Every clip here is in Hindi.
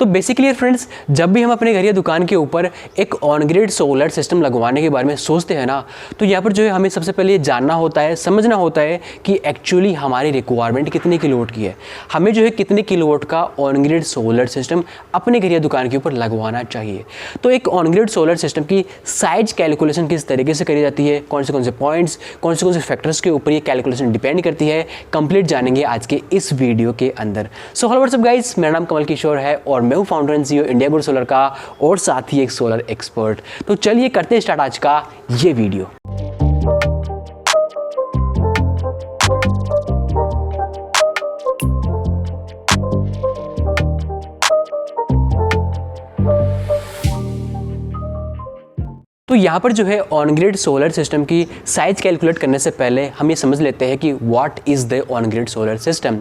तो बेसिकली फ्रेंड्स, जब भी हम अपने घर या दुकान के ऊपर एक ऑन ग्रिड सोलर सिस्टम लगवाने के बारे में सोचते हैं ना, तो यहाँ पर जो है हमें सबसे पहले ये जानना होता है, समझना होता है कि एक्चुअली हमारी रिक्वायरमेंट कितने किलोवाट की है, हमें जो है कितने किलोवाट का ऑन ग्रिड सोलर सिस्टम अपने घर या दुकान के ऊपर लगवाना चाहिए। तो एक ऑन ग्रिड सोलर सिस्टम की साइज कैलकुलेशन किस तरीके से करी जाती है, कौन से पॉइंट्स, कौन से फैक्टर्स के ऊपर ये कैलकुलेशन डिपेंड करती है, कंप्लीट जानेंगे आज के इस वीडियो के अंदर। सो हेलो व्हाट्सअप गाइस, मेरा नाम कमल किशोर है और मैं हूं founder and CEO India good solar का और साथ ही एक सोलर एक्सपर्ट। तो चलिए करते हैं स्टार्ट आज का ये वीडियो। तो यहाँ पर जो है ऑन ग्रिड सोलर सिस्टम की साइज कैलकुलेट करने से पहले हम ये समझ लेते हैं कि what is the on grid solar system.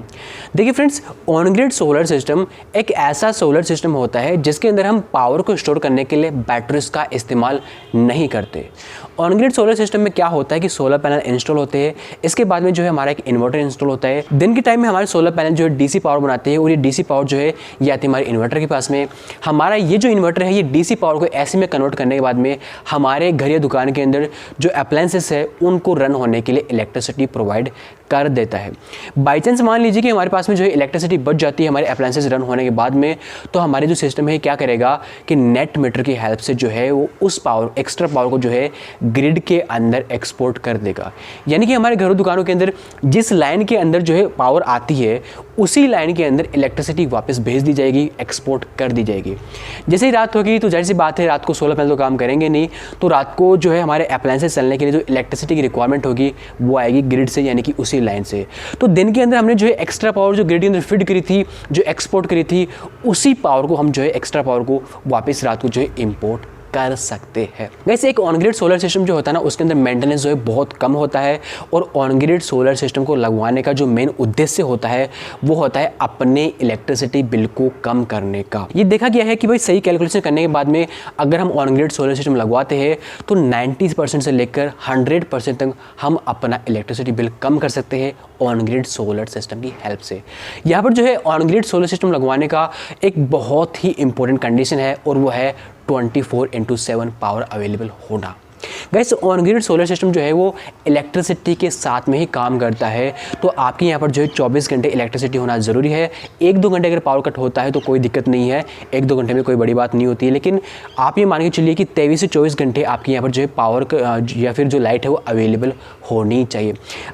देखिए friends, on grid solar system एक ऐसा सोलर सिस्टम होता है जिसके अंदर हम पावर को स्टोर करने के लिए बैटरीज का इस्तेमाल नहीं करते। ऑन ग्रिड सोलर सिस्टम में क्या होता है कि सोलर पैनल इंस्टॉल होते हैं, इसके बाद में जो है हमारा एक इन्वर्टर इंस्टॉल होता है। दिन के टाइम में हमारे सोलर पैनल जो है डीसी पावर बनाते हैं और ये डीसी पावर जो है ये आती है हमारे इन्वर्टर के पास में। हमारा ये जो इन्वर्टर है ये डीसी पावर को एसी में कन्वर्ट करने के बाद में हमारे घर या दुकान के अंदर जो अप्लायंसेस है उनको रन होने के लिए इलेक्ट्रिसिटी प्रोवाइड कर देता है। बाई चांस मान लीजिए कि हमारे पास में जो है इलेक्ट्रिसिटी बच जाती है हमारे अप्लायंसेस रन होने के बाद में, तो हमारे जो सिस्टम है क्या करेगा कि नेट मीटर की हेल्प से जो है वो उस पावर, एक्स्ट्रा पावर को जो है ग्रिड के अंदर एक्सपोर्ट कर देगा। यानी कि हमारे घरों दुकानों के अंदर जिस लाइन के अंदर जो है पावर आती है उसी लाइन के अंदर इलेक्ट्रिसिटी वापस भेज दी जाएगी, एक्सपोर्ट कर दी जाएगी। जैसे ही रात होगी तो जाहिर सी बात है रात को सोलर पैनल तो काम करेंगे नहीं, तो रात को जो है हमारे अप्लायंसेस चलने के लिए जो इलेक्ट्रिसिटी की रिक्वायरमेंट होगी वो आएगी ग्रिड से, यानी कि उसी लाइन से। तो दिन के अंदर हमने जो है एक्स्ट्रा पावर जो ग्रिड के अंदर फीड करी थी, जो एक्सपोर्ट करी थी, उसी पावर को हम जो है एक्स्ट्रा पावर को वापस रात को जो है इंपोर्ट कर सकते हैं। वैसे एक ऑन ग्रिड सोलर सिस्टम जो होता है ना उसके अंदर मेंटेनेंस जो है बहुत कम होता है और ऑन ग्रिड सोलर सिस्टम को लगवाने का जो मेन उद्देश्य होता है वो होता है अपने इलेक्ट्रिसिटी बिल को कम करने का। ये देखा गया है कि भाई सही कैलकुलेशन करने के बाद में अगर हम ऑन ग्रिड सोलर सिस्टम लगवाते हैं तो 90% से लेकर 100% तक हम अपना इलेक्ट्रिसिटी बिल कम कर सकते हैं ऑन ग्रिड सोलर सिस्टम की हेल्प से। यहाँ पर जो है ऑन ग्रिड सोलर सिस्टम लगवाने का एक बहुत ही इंपॉर्टेंट कंडीशन है और वो है 24/7 पावर अवेलेबल होना। Guys, on grid solar system जो है वो इलेक्ट्रिसिटी के साथ में ही काम करता है, तो आपके यहाँ पर जो है 24 घंटे इलेक्ट्रिसिटी होना ज़रूरी है। 1-2 घंटे अगर पावर कट होता है तो कोई दिक्कत नहीं है, 1-2 घंटे में कोई बड़ी बात नहीं होती है, लेकिन आप ये मान के चलिए कि 23 से 24 घंटे आपके यहाँ पर जो है पावर या फिर जो लाइट है वो अवेलेबल होनी चाहिए।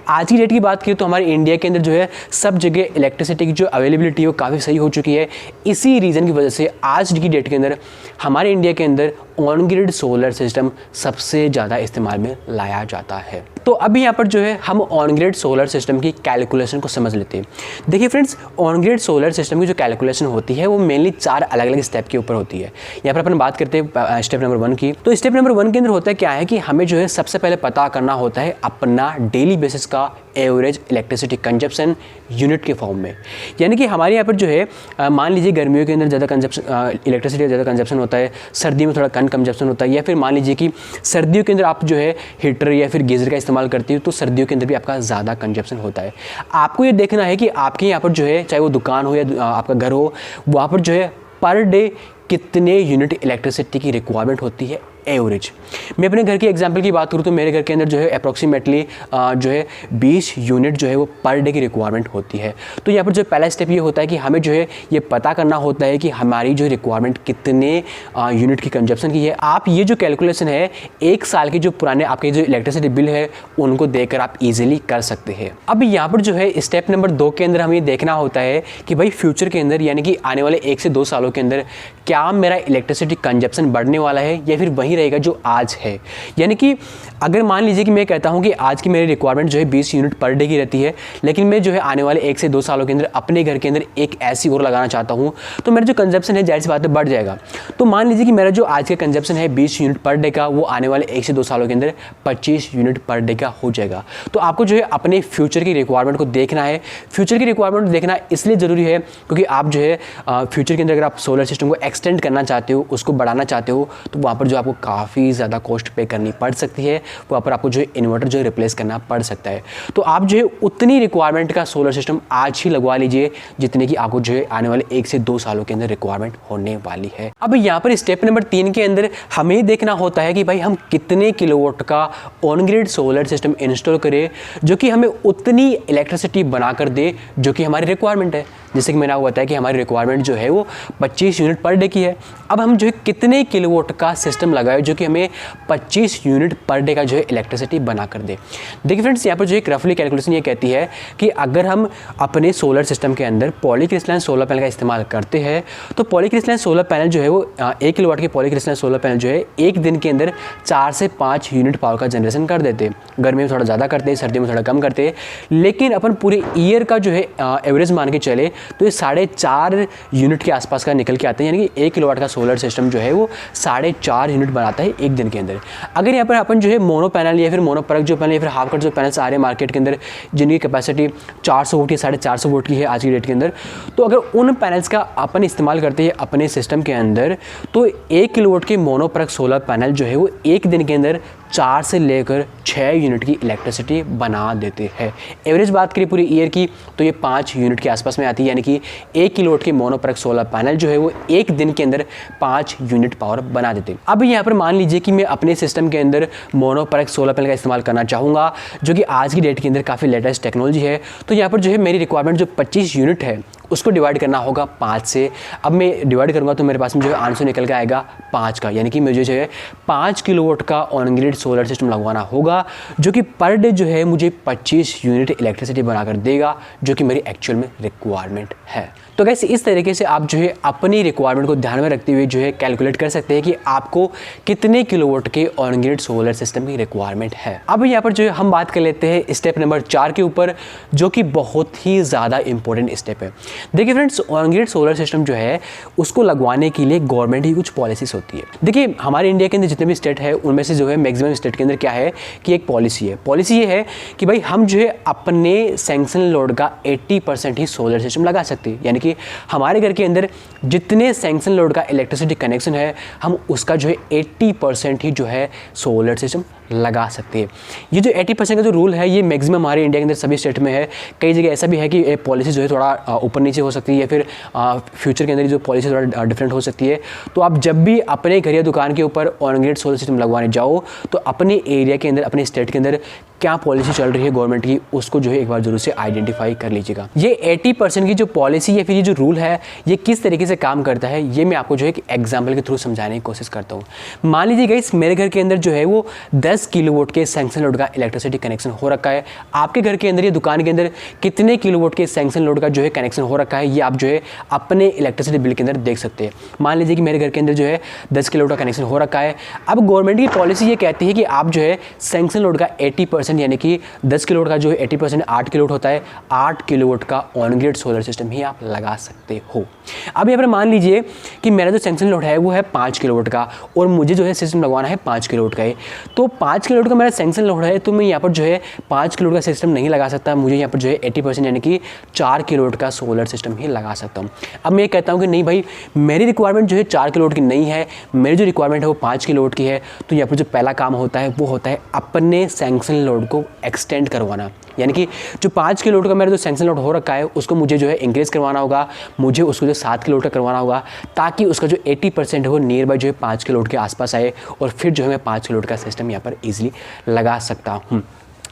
आज की डेट की बात करें तो हमारे इंडिया के अंदर जो है सब जगह इलेक्ट्रिसिटी की जो अवेलेबिलिटी है वो काफ़ी सही हो चुकी है। इसी रीज़न की वजह से आज की डेट के अंदर हमारे इंडिया के अंदर ऑन ग्रिड सोलर सिस्टम सबसे ज़्यादा इस्तेमाल में लाया जाता है। तो अभी यहाँ पर जो है हम ऑन ग्रिड सोलर सिस्टम की कैलकुलेशन को समझ लेते हैं। देखिए friends, on grid solar system की जो कैलकुलेशन होती है वो मेनली 4 अलग अलग स्टेप के ऊपर होती है। यहाँ पर अपन बात करते हैं स्टेप नंबर 1 की। तो स्टेप नंबर 1 के अंदर होता है क्या है कि हमें जो है सबसे पहले पता करना होता है अपना डेली बेसिस का एवरेज इलेक्ट्रिसिटी कंजप्शन यूनिट के फॉर्म में। यानी कि हमारे यहाँ पर जो है मान लीजिए गर्मियों के अंदर ज़्यादा कंजप्शन इलेक्ट्रिसिटी ज़्यादा कंजप्शन होता है, सर्दियों में थोड़ा कम कंजप्शन होता है, या फिर मान लीजिए कि सर्दियों के अंदर आप जो है हीटर या फिर गीज़र का इस्तेमाल करती हो तो सर्दियों के अंदर भी आपका ज़्यादा कंजप्शन होता है। आपको ये देखना है कि आपके यहाँ पर जो है चाहे वो दुकान हो या आपका घर हो, वहाँ पर जो है पर डे कितने यूनिट इलेक्ट्रिसिटी की रिक्वायरमेंट होती है एवरेज। मैं अपने घर के एग्जांपल की बात करूँ तो मेरे घर के अंदर जो है अप्रॉक्सीमेटली जो है 20 यूनिट जो है वो पर डे की रिक्वायरमेंट होती है। तो यहाँ पर जो पहला स्टेप ये होता है कि हमें जो है ये पता करना होता है कि हमारी जो रिक्वायरमेंट कितने यूनिट की कंजप्शन की है। आप ये जो कैलकुलेशन है 1 साल के जो पुराने आपके जो इलेक्ट्रिसिटी बिल है उनको देखकर आप ईजिली कर सकते हैं। अब यहाँ पर जो है स्टेप नंबर 2 के अंदर हमें देखना होता है कि भाई फ्यूचर के अंदर यानी कि आने वाले 1 से 2 सालों के अंदर क्या मेरा इलेक्ट्रिसिटी कंजप्शन बढ़ने वाला है या फिर वही रहेगा जो आज है। यानी कि अगर मान लीजिए कि मैं कहता हूं कि आज की मेरी रिक्वायरमेंट जो है 20 यूनिट पर डे की रहती है, लेकिन मैं जो है आने वाले 1 से 2 सालों के अंदर अपने घर के अंदर एक ऐसी और लगाना चाहता हूं, तो मेरा जो कंजप्शन है जाहिर सी बात है बढ़ जाएगा। तो मान लीजिए कि मेरा जो आज का कंजप्शन है 20 यूनिट पर डे का, वो आने वाले 1 से 2 सालों के अंदर 25 यूनिट पर डे का हो जाएगा। तो आपको जो है अपने फ्यूचर की रिक्वायरमेंट को देखना है। फ्यूचर की रिक्वायरमेंट देखना इसलिए ज़रूरी है क्योंकि आप जो है फ्यूचर के अंदर अगर आप सोलर सिस्टम को एक्सटेंड करना चाहते हो, उसको बढ़ाना चाहते हो, तो वहाँ पर जो आपको काफ़ी ज़्यादा कॉस्ट पे करनी पड़ सकती है, वहाँ पर आपको जो है इन्वर्टर जो है रिप्लेस करना पड़ सकता है। तो आप जो है उतनी रिक्वायरमेंट का सोलर सिस्टम आज ही लगवा लीजिए जितने की आपको जो है आने वाले 1 से 2 सालों के अंदर रिक्वायरमेंट होने वाली है। अब यहाँ पर स्टेप नंबर 3 के अंदर हमें देखना होता है कि भाई हम कितने किलोवाट का on grid solar system install करें जो कि हमें उतनी इलेक्ट्रिसिटी बनाकर दे जो कि हमारी रिक्वायरमेंट है। जैसे कि मैंने आपको बताया कि हमारी रिक्वायरमेंट जो है वो 25 यूनिट पर डे की है। अब हम जो है कितने किलोवाट का सिस्टम लगाए जो कि हमें 25 यूनिट पर डे का जो है इलेक्ट्रिसिटी बना कर दे। देखिए फ्रेंड्स, यहाँ पर जो एक रफली कैलकुलेशन ये कहती है कि अगर हम अपने सोलर सिस्टम के अंदर पॉलीक्रिस्टलाइन सोलर पैनल का इस्तेमाल करते हैं तो पॉलीक्रिस्टलाइन सोलर पैनल जो है वो 1 किलोवाट के पॉलीक्रिस्टलाइन सोलर पैनल जो है एक दिन के अंदर 4 से 5 यूनिट पावर का जनरेशन कर देते हैं। गर्मी में थोड़ा ज़्यादा करते हैं, सर्दी में थोड़ा कम करते हैं, लेकिन अपन पूरे ईयर का जो है एवरेज मान के चले तो ये 4.5 यूनिट के आसपास का निकल के आते हैं। यानी कि 1 किलोवाट का सोलर सिस्टम जो है वो 4.5 यूनिट बनाता है एक दिन के अंदर। अगर यहाँ पर अपन जो है मोनो पैनल या फिर मोनोपरक जो पैनल या फिर हाफ कट जो पैनल्स आ रहे हैं मार्केट के अंदर जिनकी कैपेसिटी 400 वोट या 450 वोट की है आज की डेट के अंदर, तो अगर उन पैनल्स का अपन इस्तेमाल करते हैं अपने सिस्टम के अंदर तो 1 किलोवाट के मोनोपरक सोलर पैनल जो है वो एक दिन के अंदर 4 से लेकर 6 यूनिट की इलेक्ट्रिसिटी बना देते हैं। एवरेज बात करें पूरी ईयर की तो ये 5 यूनिट के आसपास में आती है। यानी कि 1 किलोवाट के मोनोपरक सोलर पैनल जो है वो एक दिन के अंदर 5 यूनिट पावर बना देते हैं। अब यहाँ पर मान लीजिए कि मैं अपने सिस्टम के अंदर मोनोपरक सोलर पैनल का इस्तेमाल करना चाहूँगा जो कि आज की डेट के अंदर काफ़ी लेटेस्ट टेक्नोलॉजी है। तो यहाँ पर जो है मेरी रिक्वायरमेंट जो 25 यूनिट है उसको डिवाइड करना होगा 5 से। अब मैं डिवाइड करूँगा तो मेरे पास में जो है आंसर निकल के आएगा 5 का। यानी कि मुझे जो है 5 किलोवाट का ऑन ग्रिड सोलर सिस्टम लगवाना होगा जो कि पर डे जो है मुझे 25 यूनिट इलेक्ट्रिसिटी बनाकर देगा जो कि मेरी एक्चुअल में रिक्वायरमेंट है। तो गाइस इस तरीके से आप जो है अपनी रिक्वायरमेंट को ध्यान में रखते हुए जो है कैलकुलेट कर सकते हैं कि आपको कितने किलोवाट के ऑन ग्रिड सोलर सिस्टम की रिक्वायरमेंट है। अब यहाँ पर जो है हम बात कर लेते हैं स्टेप नंबर 4 के ऊपर जो कि बहुत ही ज़्यादा इंपॉर्टेंट स्टेप है। देखिए friends, on grid solar system जो है उसको लगवाने के लिए गवर्नमेंट की कुछ पॉलिसीज होती है। देखिए हमारे इंडिया के अंदर जितने भी स्टेट है उनमें से जो है मैक्सिमम स्टेट के अंदर क्या है कि एक पॉलिसी है। पॉलिसी ये है कि भाई हम जो है अपने सैंक्शन लोड का 80% ही सोलर सिस्टम लगा सकते हैं। यानी कि हमारे घर के अंदर जितने सैंक्शन लोड का इलेक्ट्रिसिटी कनेक्शन है हम उसका जो है 80% ही जो है सोलर सिस्टम लगा सकते हैं। ये जो 80% का जो रूल है ये मैक्सिमम हमारे इंडिया के अंदर सभी स्टेट में है। कई जगह ऐसा भी है कि पॉलिसी जो है थोड़ा ऊपर नीचे हो सकती है या फिर फ्यूचर के अंदर जो पॉलिसी थोड़ा डिफरेंट हो सकती है। तो आप जब भी अपने घर या दुकान के ऊपर ऑन ग्रिड सोलर सिस्टम लगवाने जाओ तो अपने एरिया के अंदर अपने स्टेट के अंदर क्या पॉलिसी चल रही है गवर्नमेंट की उसको जो है एक बार जरूर से आइडेंटिफाई कर लीजिएगा। ये 80% की जो पॉलिसी या फिर ये जो रूल है ये किस तरीके से काम करता है ये मैं आपको जो है एक एग्जाम्पल के थ्रू समझाने की कोशिश करता हूँ। मान लीजिए गाइस मेरे घर के अंदर जो है वो 10 किलोवाट के सैंक्शन लोड का इलेक्ट्रिसिटी कनेक्शन हो रखा है। आपके घर के अंदर या दुकान के अंदर कितने किलोवाट के सैंक्शन लोड का जो है कनेक्शन हो रखा है ये आप जो है अपने इलेक्ट्रिसिटी बिल के अंदर देख सकते हैं। मान लीजिए कि मेरे घर के अंदर जो है 10 किलोवाट का कनेक्शन हो रखा है। अब गवर्नमेंट की पॉलिसी ये कहती है कि आप जो है सैंक्शन लोड का 80% यानी कि 10 किलोवाट का जो है 80% 8 किलोवाट होता है, 8 किलोवाट का ऑन ग्रिड सोलर सिस्टम ही आप लगा सकते हो। अब यहाँ पर मान लीजिए कि मेरा जो सैंक्शन लोड है वो है 5 किलोवाट का और मुझे जो है सिस्टम लगवाना है 5 किलोवाट का है। तो 5 किलोवाट का मेरा सैंक्शन लोड है तो मैं यहाँ पर जो है 5 किलोवाट का सिस्टम नहीं लगा सकता। मुझे यहाँ पर जो है 80% यानी कि 4 किलोवाट का सोलर सिस्टम ही लगा सकता हूँ। अब मैं कहता हूँ कि नहीं भाई मेरी रिक्वायरमेंट जो है 4 किलोवाट की नहीं है, मेरी जो रिक्वायरमेंट है वो 5 किलोवाट की है। तो यहाँ पर जो पहला काम होता है वो होता है अपने सैंक्शन लोड को एक्सटेंड करवाना। यानी कि जो 5 किलोवाट का मेरा जो सैंक्शन लोड हो रखा है उसको मुझे जो है इंक्रीज करवाना होगा, मुझे उसको जो 7 किलोवाट का करवाना होगा ताकि उसका जो 80% है वो नियर बाय जो है 5 किलोवाट के आसपास आए और फिर जो है मैं 5 किलोवाट का सिस्टम यहाँ पर ईजिली लगा सकता हूँ।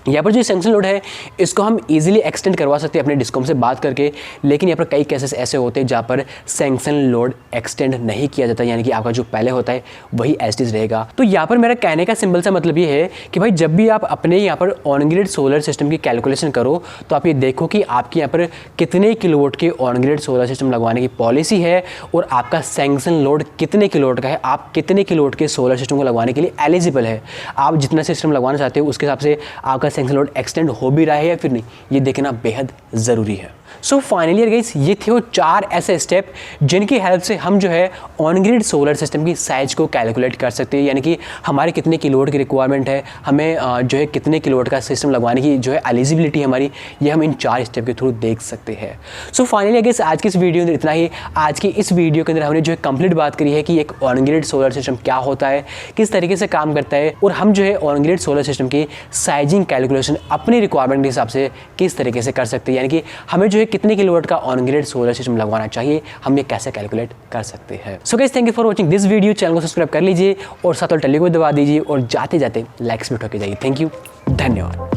यहाँ पर जो सैंक्शन लोड है इसको हम इजीली एक्सटेंड करवा सकते हैं अपने डिस्कॉम से बात करके, लेकिन यहाँ पर कई केसेस ऐसे होते हैं जहाँ पर सैंक्शन लोड एक्सटेंड नहीं किया जाता। यानी कि आपका जो पहले होता है वही एज इट इज रहेगा। तो यहाँ पर मेरा कहने का सिंपल सा मतलब ये है कि भाई जब भी आप अपने यहाँ पर ऑन ग्रिड सोलर सिस्टम की कैलकुलेशन करो तो आप ये देखो कि आपके यहाँ पर कितने किलोवाट के ऑन ग्रिड सोलर सिस्टम लगवाने की पॉलिसी है और आपका सैंक्शन लोड कितने किलोवाट का है, आप कितने किलोवाट के सोलर सिस्टम को लगवाने के लिए एलिजिबल है। आप जितना सिस्टम लगवाना चाहते हो उसके हिसाब से आपका सैंक्शन लोड एक्सटेंड हो भी रहा है या फिर नहीं, ये देखना बेहद ज़रूरी है। सो फाइनली गाइस ये थे वो 4 ऐसे स्टेप जिनकी हेल्प से हम जो है ऑन ग्रिड सोलर सिस्टम की साइज को कैलकुलेट कर सकते हैं, यानी कि हमारे कितने किलोवाट की रिक्वायरमेंट है, हमें जो है कितने किलोवाट का सिस्टम लगवाने की जो है एलिजिबिलिटी हमारी, ये हम इन 4 स्टेप के थ्रू देख सकते हैं। सो फाइनली गाइस आज की इस वीडियो में इतना ही। आज की इस वीडियो के अंदर हमने जो है कंप्लीट बात करी है कि एक ऑन ग्रिड सोलर सिस्टम क्या होता है, किस तरीके से काम करता है, और हम जो है ऑन ग्रिड सोलर सिस्टम की साइजिंग कैलकुलेशन अपनी रिक्वायरमेंट के हिसाब से किस तरीके से कर सकते हैं, यानी कि हमें जो है कितने किलोवाट का ऑन ग्रिड सोलर सिस्टम लगवाना चाहिए, हम ये कैसे कैलकुलेट कर सकते हैं। So guys thank you for watching this video. Channel को सब्सक्राइब कर लीजिए और साथ और टेली को दबा दीजिए और जाते जाते लाइक्स भी ठोके जाइए। थैंक यू, धन्यवाद।